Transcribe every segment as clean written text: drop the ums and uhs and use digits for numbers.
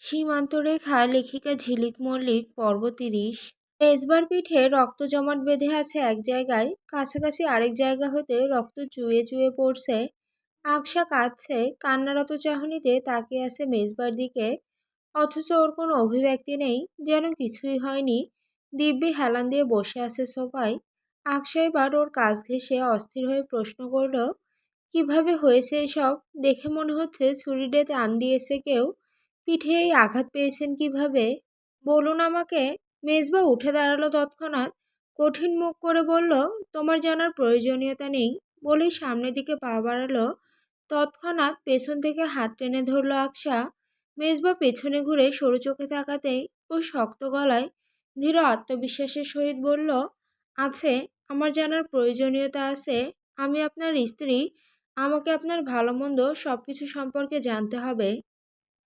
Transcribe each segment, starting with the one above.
সীমান্তরেখা লেখিকা ঝিলিক মল্লিক পর্ব ৩০। মেজবার পিঠে রক্ত জমাট বেঁধে আছে এক জায়গায়, কাছাকাছি আরেক জায়গা হতে রক্ত চুইয়ে চুইয়ে পড়ছে। আকশা কাঁদছে, কান্নারত চাহনিতে তাকিয়ে আছে মেজবার দিকে, অথচ ওর কোনো অভিব্যক্তি নেই, যেন কিছুই হয়নি। দিব্যি হেলান দিয়ে বসে আছে সোফায়। আকশা এবার ওর কাছ ঘেঁষে অস্থির হয়ে প্রশ্ন করল, কিভাবে হয়েছে এসব? দেখে মনে হচ্ছে ছুরিতে টান দিয়েছে কেউ। পিঠে এই আঘাত পেয়েছেন কিভাবে? বলুন আমাকে। মেজবা উঠে দাঁড়ালো তৎক্ষণাৎ, কঠিন মুখ করে বলল, তোমার জানার প্রয়োজনীয়তা নেই। বলেই সামনের দিকে পা বাড়ালো। তৎক্ষণাৎ পেছন থেকে হাত টেনে ধরল আকশা। মেজবা পেছনে ঘুরে সরু চোখে তাকাতেই ও শক্ত গলায় দৃঢ় আত্মবিশ্বাসের সহিত বলল, আছে, আমার জানার প্রয়োজনীয়তা আছে। আমি আপনার স্ত্রী, আমাকে আপনার ভালো মন্দ সব কিছু সম্পর্কে জানতে হবে।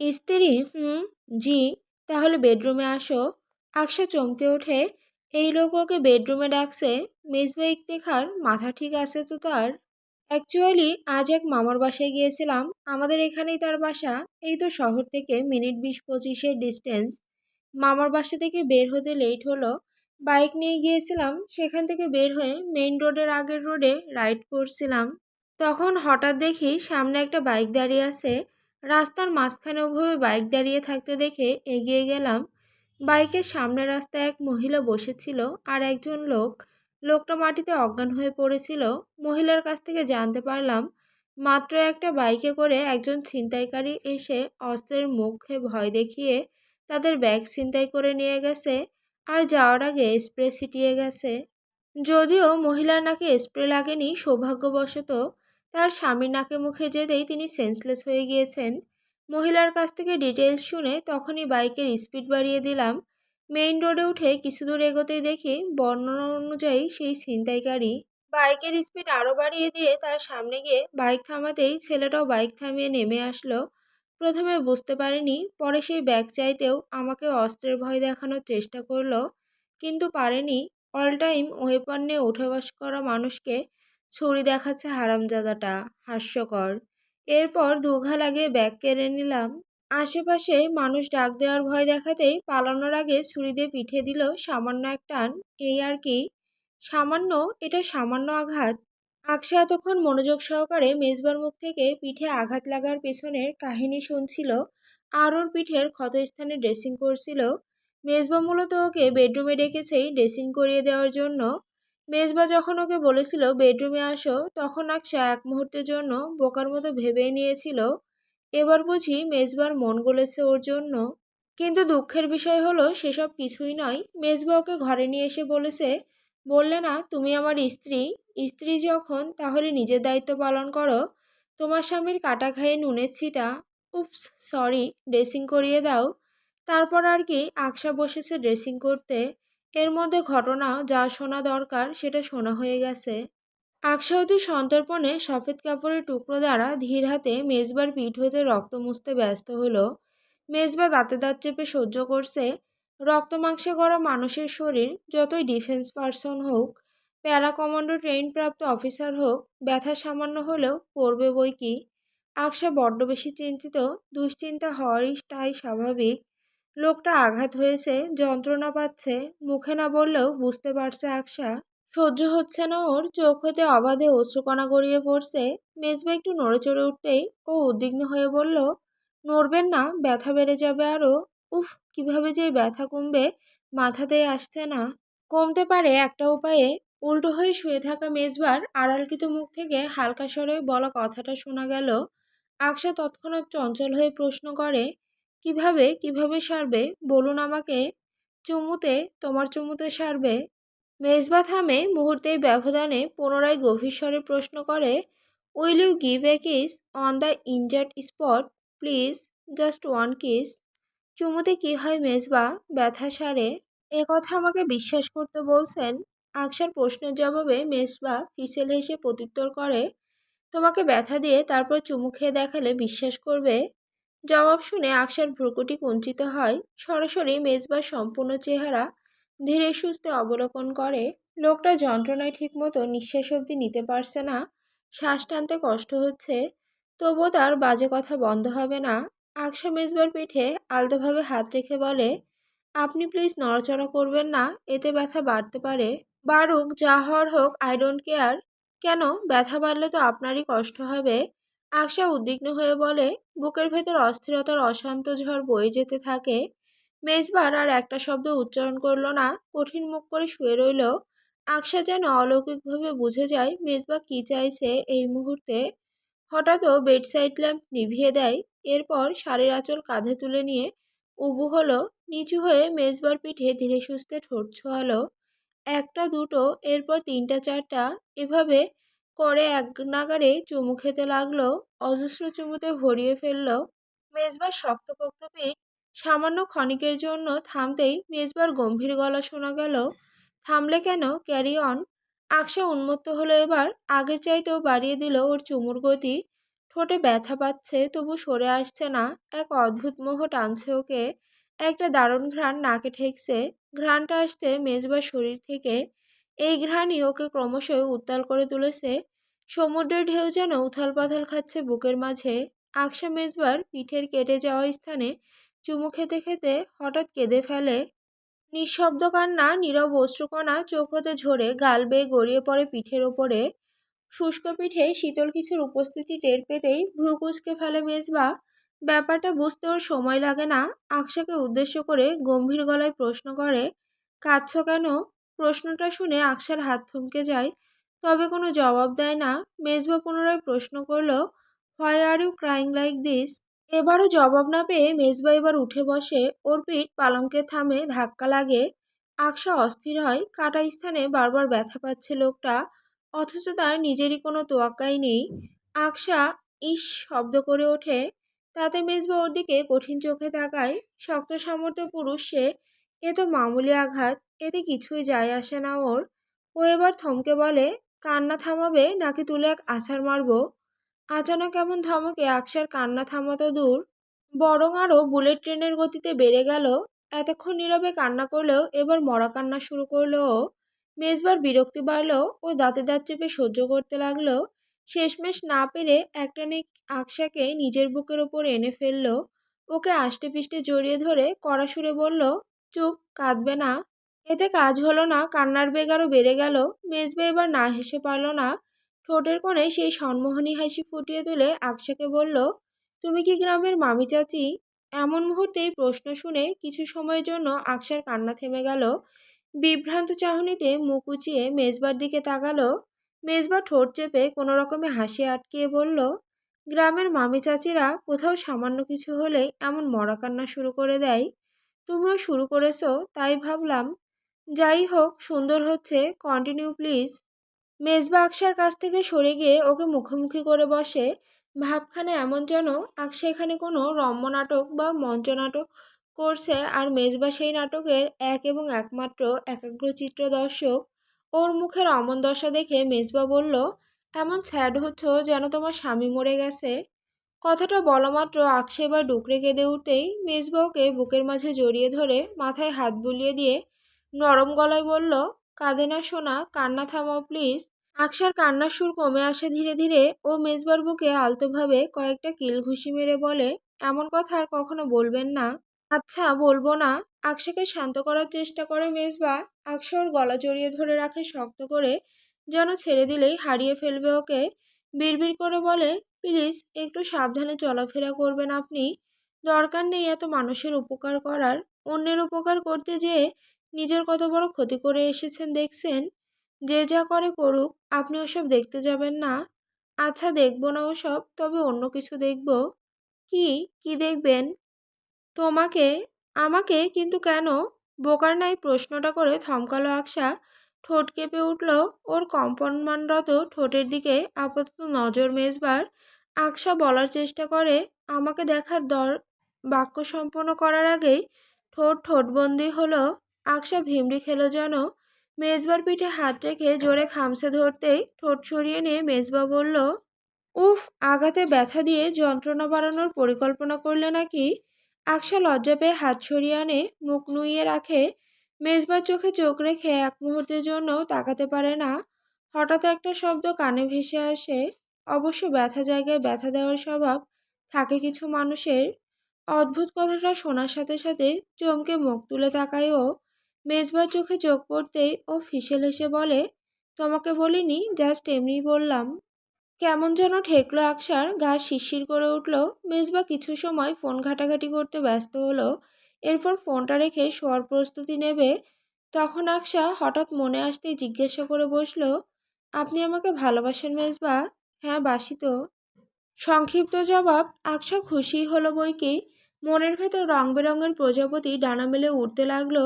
স্ত্রী? হুম। জি। তাহলে বেডরুমে আসো। আকশা চমকে ওঠে, এই লোক ওকে বেডরুমে ডাকছে। মেজবা ইফতেখার মাথা ঠিক আছে তো তার? অ্যাকচুয়ালি আজ এক মামার বাসায় গিয়েছিলাম। আমাদের এখানেই তার বাসা। এই তো শহর থেকে মিনিট ২০-২৫-এর ডিস্টেন্স। মামার বাসা থেকে বের হতে লেট হলো। বাইক নিয়ে গিয়েছিলাম, সেখান থেকে বের হয়ে মেইন রোডের আগের রোডে রাইড করছিলাম। তখন হঠাৎ দেখি সামনে একটা বাইক দাঁড়িয়ে আছে। রাস্তার মাঝখানে ওভাবে বাইক দাঁড়িয়ে থাকতে দেখে এগিয়ে গেলাম। বাইকের সামনে রাস্তায় এক মহিলা বসেছিল আর একজন লোক। লোকটা মাটিতে অজ্ঞান হয়ে পড়েছিল। মহিলার কাছ থেকে জানতে পারলাম, মাত্র একটা বাইকে করে একজন ছিনতাইকারী এসে অস্ত্রের মুখে ভয় দেখিয়ে তাদের ব্যাগ ছিনতাই করে নিয়ে গেছে আর যাওয়ার আগে স্প্রে ছিটিয়ে গেছে। যদিও মহিলার নাকে স্প্রে লাগেনি, সৌভাগ্যবশত তার স্বামীর নাকে মুখে যেতেই তিনি সেন্সলেস হয়ে গিয়েছেন। মহিলার কাছ থেকে ডিটেলস শুনে তখনই বাইকের স্পিড বাড়িয়ে দিলাম। মেইন রোডে উঠে কিছু দূর এগোতেই দেখি বর্ণনা অনুযায়ী সেই ছিনতাইকারী বাইকের স্পিড আরও বাড়িয়ে দিয়ে তার সামনে গিয়ে বাইক থামাতেই ছেলেটাও বাইক থামিয়ে নেমে আসলো। প্রথমে বুঝতে পারিনি, পরে সেই ব্যাগ চাইতেও আমাকে অস্ত্রের ভয় দেখানোর চেষ্টা করলো, কিন্তু পারেনি। অল টাইম ওয়েপন নিয়ে উঠে-বস করা মানুষকে ছুরি দেখাচ্ছে হারামজাদাটা, হাস্যকর। এরপর দুঘা লাগিয়ে ব্যাগ কেড়ে নিলাম। আশেপাশে মানুষ ডাক দেওয়ার ভয় দেখাতেই পালানোর আগে ছুরি দিয়ে পিঠে দিল সামান্য এক টান, এই আর কি। সামান্য, এটা সামান্য আঘাত। আকশা এতক্ষণ মনোযোগ সহকারে মেজবার মুখ থেকে পিঠে আঘাত লাগার পেছনের কাহিনী শুনছিল আর ওর পিঠের ক্ষতস্থানে ড্রেসিং করছিল। মেজবা মূলত ওকে বেডরুমে ডেকেছেই ড্রেসিং করিয়ে দেওয়ার জন্য। মেজবা যখন ওকে বলেছিল বেডরুমে আসো, তখন আকশা এক মুহূর্তের জন্য বোকার মতো ভেবেই নিয়েছিল এবার বুঝি মেজবার মন গলেছে ওর জন্য। কিন্তু দুঃখের বিষয় হলো সেসব কিছুই নয়। মেজবা ওকে ঘরে নিয়ে এসে বলেছে, বললে না তুমি আমার স্ত্রী, স্ত্রী যখন তাহলে নিজের দায়িত্ব পালন করো। তোমার স্বামীর কাটা খায়ে নুনের ছিটা, উপস সরি, ড্রেসিং করিয়ে দাও। তারপর আর কি, আকশা বসেছে ড্রেসিং করতে। এর মধ্যে ঘটনা যা শোনা দরকার সেটা শোনা হয়ে গেছে। আকশা অতি সন্তর্পণে সফেদ কাপড়ের টুকরো দ্বারা ধীর হাতে মেজবার পিঠ হতে রক্ত মুছতে ব্যস্ত হলো। মেজবা দাঁতে দাঁত চেপে সহ্য করছে। রক্ত মাংসে গড়া মানুষের শরীর, যতই ডিফেন্স পার্সন হোক, প্যারা কমান্ডো ট্রেনিংপ্রাপ্ত অফিসার হোক, ব্যথা সামান্য হলেও পড়বে বই কি। আকশা বড্ড বেশি চিন্তিত। দুশ্চিন্তা হওয়ারই তাই স্বাভাবিক। লোকটা আঘাত হয়েছে, যন্ত্রণা পাচ্ছে, মুখে না বললেও বুঝতে পারছে আকশা। সহ্য হচ্ছে না ওর, চোখ হতে অবাধে অশ্রুকণা গড়িয়ে পড়ছে। মেজবা একটু নড়ে চড়ে উঠতেই ও উদ্বিগ্ন হয়ে বলল, নড়বেন না, ব্যথা বেড়ে যাবে আরও। উফ, কিভাবে যে এই ব্যথা কমবে মাথাতেই আসছে না। কমতে পারে একটা উপায়ে। উল্টো হয়ে শুয়ে থাকা মেজবার আড়ালকৃত মুখ থেকে হালকা স্বরে বলা কথাটা শোনা গেল। আকশা তৎক্ষণাৎ চঞ্চল হয়ে প্রশ্ন করে, কিভাবে কিভাবে সারবে বলুন আমাকে। চুমুতে, তোমার চুমুতে সারবে। মেজবা থামে মুহূর্তেই ব্যবধানে পুনরায় গভীর স্বরে প্রশ্ন করে, will you give a kiss on the injured spot please, just one kiss. চুমুতে কি হয় মেজবা, ব্যথা সারে? এ কথা আমাকে বিশ্বাস করতে বলছেন? আকশার প্রশ্নের জবাবে মেজবা ফিসেল হেসে প্রত্যুত্তর করে, তোমাকে ব্যথা দিয়ে তারপর চুমু খেয়ে দেখালে বিশ্বাস করবে? জবাব শুনে আকশার ভ্রুকুটি কুঞ্চিত হয়। সরাসরি মেজবার সম্পূর্ণ চেহারা ধীরে সুস্থে অবলোকন করে। লোকটা যন্ত্রণায় ঠিকমতো নিঃশ্বাস অবধি নিতে পারছে না, শ্বাস টানতে কষ্ট হচ্ছে। তবুও তার বাজে কথা বন্ধ হবে না। আকশা মেজবার পিঠে আলতোভাবে হাত রেখে বলে, আপনি প্লিজ নড়াচড়া করবেন না, এতে ব্যথা বাড়তে পারে। বাড়ুক, যা হওয়ার হোক, আই ডোন্ট কেয়ার। কেন? ব্যথা বাড়লে তো আপনারই কষ্ট হবে। আকশা উদ্বিগ্ন হয়ে বলে। বুকের ভেতর অস্থিরতার অশান্ত ঝড় বয়ে যেতে থাকে। মেজবার আর একটা শব্দ উচ্চারণ করল না, কঠিন মুখ করে শুয়ে রইল। আকশা যেন অলৌকিকভাবে বুঝে যায় মেজবা কি চাইছে এই মুহূর্তে। হঠাৎও বেডসাইড ল্যাম্প নিভিয়ে দেয়। এরপর শাড়ির আঁচল কাঁধে তুলে নিয়ে উবু হলো। নিচু হয়ে মেজবার পিঠে ধীরে সুস্থে ঠোঁট ছোঁয়ালো। একটা দুটো, এরপর তিনটা চারটা, এভাবে করে এক নাগাড়ে চুমু খেতে লাগলো। অজস্র চুমুতে ভরিয়ে ফেললো মেজবার শক্তপোক্ত পিঠ। সামান্য ক্ষণিকের জন্য থামতেই মেজবার গম্ভীর গলা শোনা গেল, থামলে কেন, ক্যারি অন। আকশা উন্মত্ত হলো এবার। আগের চাইতেও বাড়িয়ে দিল ওর চুমুর গতি। ঠোঁটে ব্যথা পাচ্ছে, তবু সরে আসছে না। এক অদ্ভুত মোহ টানছে ওকে। একটা দারুণ ঘ্রাণ নাকে ঠেকছে। ঘ্রাণটা আসছে মেজবার শরীর থেকে। এই ঘ্রাণই ওকে ক্রমশই উত্তাল করে তুলেছে। সমুদ্রের ঢেউ যেন উথাল পাথাল খাচ্ছে বুকের মাঝে। আকশা মেজবার পিঠের কেটে যাওয়া স্থানে চুমু খেতে খেতে হঠাৎ কেঁদে ফেলে। নিঃশব্দ কান্না, নীরব অশ্রুকণা চোখ হতে ঝরে গাল বেয়ে গড়িয়ে পড়ে পিঠের ওপরে। শুষ্ক পিঠে শীতল কিছুর উপস্থিতি টের পেতেই ভ্রু কুঁচকে ফেলে মেজবা। ব্যাপারটা বুঝতে ওর সময় লাগে না। আকশাকে উদ্দেশ্য করে গম্ভীর গলায় প্রশ্ন করে, কাঁদছ কেন? প্রশ্নটা শুনে আকশার হাত থমকে যায়, তবে কোনো জবাব দেয় না। মেজবা পুনরায় প্রশ্ন করল, why are you crying like this? এবারও জবাব না পেয়ে মেজবা এবার উঠে বসে। ওর পিঠ পালঙ্কে থামে, ধাক্কা লাগে। আকশা অস্থির হয়। কাটা স্থানে বারবার ব্যথা পাচ্ছে লোকটা, অথচ তার নিজেরই কোনো তোয়াক্কাই নেই। আকশা ইস শব্দ করে ওঠে। তাতে মেজবা ওর দিকে কঠিন চোখে তাকায়। শক্ত সামর্থ্য পুরুষ সে। এ তো মামুলি আঘাত, এতে কিছুই যায় আসে না ওর। ও এবার থমকে বলে, কান্না থামাবে নাকি তুলে এক আছাড় মারবো? আচানক এমন ধমকে আকশার কান্না থামা তো দূর, বরং আরও বুলেট ট্রেনের গতিতে বেড়ে গেল। এতক্ষণ নীরবে কান্না করলেও এবার মরা কান্না শুরু করলো ও। মেজবার বিরক্তি বাড়ল। ও দাঁতে দাঁত চেপে সহ্য করতে লাগলো। শেষমেশ না পেরে একটানে আকশাকে নিজের বুকের ওপর এনে ফেললো। ওকে আষ্টে পিষ্টে জড়িয়ে ধরে কড়া সুরে বলল, চুপ, কাঁদবে না। এতে কাজ হলো না, কান্নার বেগ আরও বেড়ে গেল। মেজবা এবার না হেসে পারল না। ঠোঁটের কোণে সেই সন্মোহনী হাসি ফুটিয়ে তুলে আকশাকে বলল, তুমি কি গ্রামের মামি চাচি? এমন মুহূর্তেই প্রশ্ন শুনে কিছু সময়ের জন্য আকশার কান্না থেমে গেল। বিভ্রান্ত চাহনিতে মুখ উঁচিয়ে মেজবার দিকে তাকালো। মেজবা ঠোঁট চেপে কোনো রকমে হাসি আটকিয়ে বলল, গ্রামের মামি চাচিরা কোথাও সামান্য কিছু হলেই এমন মরা কান্না শুরু করে দেয়। তুমিও শুরু করেছো, তাই ভাবলাম। যাই হোক, সুন্দর হচ্ছে, কন্টিনিউ প্লিজ। মেজবা আকশার কাছ থেকে সরে গিয়ে ওকে মুখোমুখি করে বসে। ভাবখানে এমন যেন আকশা এখানে কোনো রম্য নাটক বা মঞ্চনাটক করছে, আর মেজবা সেই নাটকের এক এবং একমাত্র একাগ্রচিত্র দর্শক। ওর মুখের অমন দশা দেখে মেজবা বলল, এমন স্যাড হচ্ছ যেন তোমার স্বামী মরে গেছে। কথাটা বলা মাত্র আকশা এবার ডুকরে কেঁদে উঠতেই মেজবা ওকে বুকের মাঝে জড়িয়ে ধরে মাথায় হাত বুলিয়ে দিয়ে নরম গলায় বলল, কাঁদে না সোনা, কান্না থামাও প্লিজ। আকশার কান্নার সুর কমে আসে ধীরে ধীরে। ও মেজবার বুকে আলতোভাবে কয়েকটা কিল ঘুষি মেরে বলে, এমন কথা আর কখনো বলবেন না। আচ্ছা, বলবো না। আকশাকে শান্ত করার চেষ্টা করে মেজবা। আকশা ওর গলা জড়িয়ে ধরে রাখে শক্ত করে, যেন ছেড়ে দিলেই হারিয়ে ফেলবে ওকে। বিড়বিড় করে বলে, প্লিজ একটু সাবধানে চলাফেরা করবেন আপনি। দরকার নেই এত মানুষের উপকার করার। অন্যের উপকার করতে যেয়ে নিজের কত বড় ক্ষতি করে এসেছেন দেখছেন। যে যা করে করুক, আপনি ওসব দেখতে যাবেন না। আচ্ছা, দেখব না ওসব, তবে অন্য কিছু দেখব। কি? কি দেখবেন? তোমাকে? আমাকে? কিন্তু কেন? বোকার নাই প্রশ্নটা করে থমকালো আকশা। ঠোঁট কেঁপে উঠল। ওর কম্পনমানরত ঠোঁটের দিকে আপাতত নজর মেজবার। আকশা বলার চেষ্টা করে, আমাকে দেখার বাক্য সম্পন্ন করার আগেই ঠোঁটবন্দি হলো। আকশা ভিমড়ি খেলো যেন। মেজবার পিঠে হাত রেখে জোরে খামচে ধরতেই ঠোঁট সরিয়ে নিয়ে মেজবা বলল, উফ, আঘাতে ব্যথা দিয়ে যন্ত্রণা বাড়ানোর পরিকল্পনা করলে নাকি? আকশা লজ্জা পেয়ে হাত সরিয়ে আনে, মুখ নুইয়ে রাখে। মেজবার চোখে চোখ রেখে এক মুহূর্তের জন্য তাকাতে পারে না। হঠাৎ একটা শব্দ কানে ভেসে আসে। অবশ্য ব্যথা জায়গায় ব্যথা দেওয়ার স্বভাব থাকে কিছু মানুষের। অদ্ভুত কথাটা শোনার সাথে সাথে চমকে মুখ তুলে তাকায় ও। মেজবার চোখে চোখ পড়তেই ও ফিসেল হেসে বলে, তোমাকে বলিনি, জাস্ট এমনিই বললাম। কেমন যেন ঠেকলো আকসার, গা শিরশির করে উঠল। মেজবা কিছু সময় ফোন ঘাটাঘাটি করতে ব্যস্ত হলো। এরপর ফোনটা রেখে শোয়ার প্রস্তুতি নেবে, তখন আকসা হঠাৎ মনে আসতেই জিজ্ঞাসা করে বসলো, আপনি আমাকে ভালোবাসেন মেজবা? হ্যাঁ, বাসি তো। সংক্ষিপ্ত জবাব। আকসা খুশি হলো বই কি। মনের ভেতর রং বেরঙের প্রজাপতি ডানা মেলে উঠতে লাগলো।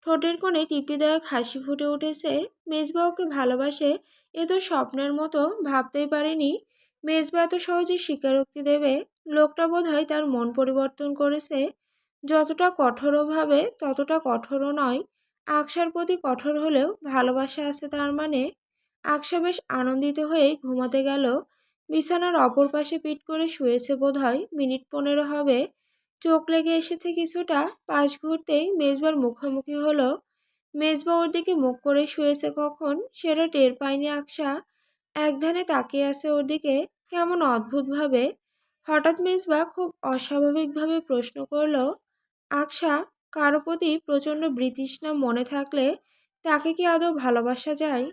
ঠোঁটের কোণে তৃপ্তিদায়ক হাসি ফুটে উঠেছে। মেজবা ওকে ভালোবাসে, এ তো স্বপ্নের মতো, ভাবতেই পারেনি মেজবা এত সহজে স্বীকারোক্তি দেবে। লোকটা বোধহয় তার মন পরিবর্তন করেছে। যতটা কঠোরও ভাবে ততটা কঠোরও নয়। আকসার প্রতি কঠোর হলেও ভালোবাসা আছে তার মানে। আকসা বেশ আনন্দিত হয়ে ঘুমাতে গেল। বিছানার অপর পাশে পিঠ করে শুয়েছে বোধহয় মিনিট 15 হবে। চোখ লেগে এসেছে কিছুটা। পাশ ঘুরতেই মেজবার মুখোমুখি হলো। মেজবা ওর দিকে মুখ করে শুয়েছে কখন সেটা টের পায়নি আকসা। একধানে তাকিয়ে আছে ওর দিকে কেমন অদ্ভুতভাবে। হঠাৎ মেজবা খুব অস্বাভাবিকভাবে প্রশ্ন করল, আকসা, কারো প্রতি প্রচণ্ড বিতৃষ্ণা মনে থাকলে তাকে কি আদৌ ভালোবাসা যায়?